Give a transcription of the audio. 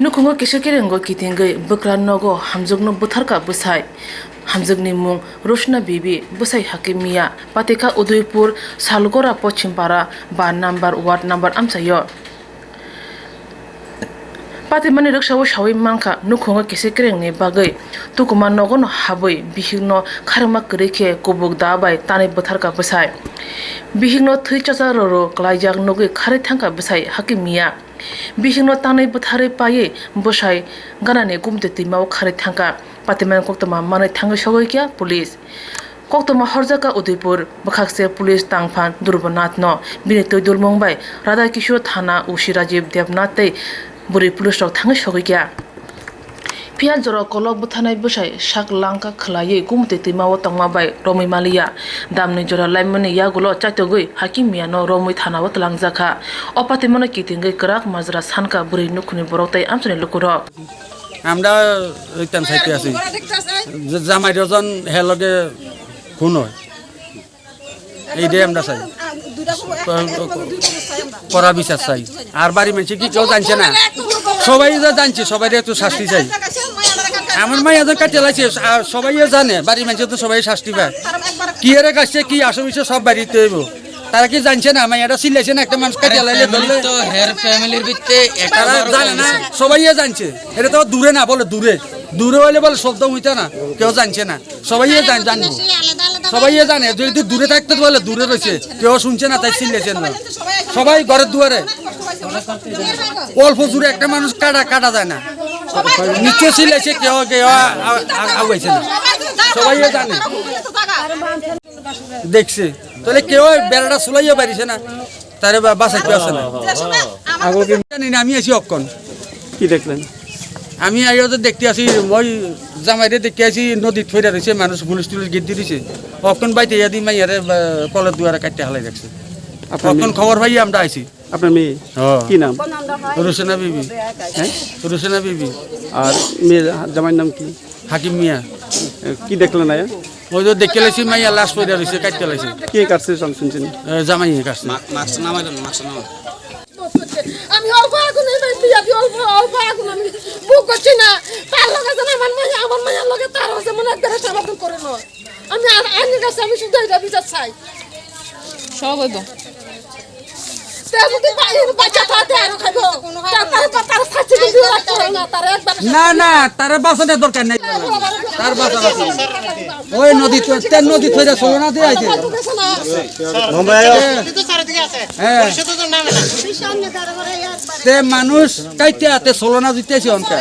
Nukungo kishakirengo kitingai bukranogo hamjugno butharka busai hamjugni mung Roshna Bibi busai hakimiya pateka Udaipur salgora pochimpara bar number ward number amsayo pati mani rikshawo shawi manka nukungo kishakirengne bagai tukuma nogono haboi Bihikno Khairokma kwrwikhe kubuk dabai tani butharka busai Bihikno thui chacharoro klaijak nogi khari thangka busai hakimiya Bihikno tanwi buthari paye busai ganane gumte twimao khari thangka patiman koktoma manai thangoi shogoi kya police koktoma horjaka Udaipur bakhakse police tangphan durbanathno bini toidul mongbai Radha Kishore thana ushi Rajiv Devnath tei buri police rok thangoi shogoi kya Pia jora kolok buthanai busai shak langka khlaye gumte twimao tangma bai romoi malia damni jora laimani yagulo chaitogoi hakimiya no romoi thanawo tlangjaka opati mona kitingai krak majra sanka buri nukhuni boroktai amsani lukurok আমরা ওইটান সাইতে আছি জামাই রজন হেলগে খুন হয় এইটাই আমরা চাই করা বিচার চাই আর বাড়ি মানুষ কি কেউ জানছে না সবাই জানছে সবাই একটু শাস্তি চাই আমার মাই এজন কাটে লাগছে সবাই জানে বাড়ি মানুষ তো সবাই শাস্তি পায় কি এর কাছে কি আসবিছে সব বাড়িতে হইব তারা কি জানছে না আমি এটা সিলাইছে না একটা মানুষ কাটে লাইলে ধরলে তো হের ফ্যামিলির ভিতরে একটা জানে না সবাই জানছে এটা তো দূরে না বলে দূরে দূরে হইলে বলে শব্দ হইতা না কেউ জানছে না সবাই জানবো সবাই জানে যদি দূরে থাকতে বলে দূরে রয়েছে কেউ শুনছে না তাই সিলেছেন না সবাই ঘরের দুয়ারে অল্প দূরে একটা মানুষ কাটা যায় না নিচে সিলেছে কেউ কেউ আগাইছে না সবাই জানে দেখছে তাহলে কেউ বেড়াটা চুলাইয়া পারিছে না তারে বাঁচাইতে আসে না জানি না আমি আছি অক্ষণ কি দেখলেন আমি আইও তো দেখতে আসি ওই জামাইরে দেখতে আসি নদীত ফেরা রয়েছে মানুষ পুলিশ টুলিশ গেট দিয়েছে অক্ষণ বাইতে ইয়াদি মাইয়ারে কলের দুয়ারে কাটতে হালাই রাখছে অক্ষণ খবর ভাই আমরা আইছি আপনার মেয়ে কি নাম রোশনা বিবি হ্যাঁ রোশনা বিবি আর মেয়ের জামাইয়ের নাম কি হাকিম মিয়া কি দেখলেন আয়া ওই তো দেখতে লাইছি মাইয়া লাশ পয়দা রয়েছে কাটতে লাইছে কে কাটছে শুনছেন জামাই কাটছে আমি অল্প আগুন অল্প আগুন আমি বুক করছি না তার লগে যেন আমার মায়ের লগে তার হচ্ছে মনে একবার সমাধান করে নয় আমি আর আইনের কাছে আমি শুধু এটা বিচার চাই সব হইব না না তার বাঁচানোর দরকার নাই তার বাঁচানো ওই নদী নদী থেকে চলো না দিয়ে আইছে মানুষ কাইতে হাতে চলো না দিতেছি অনকা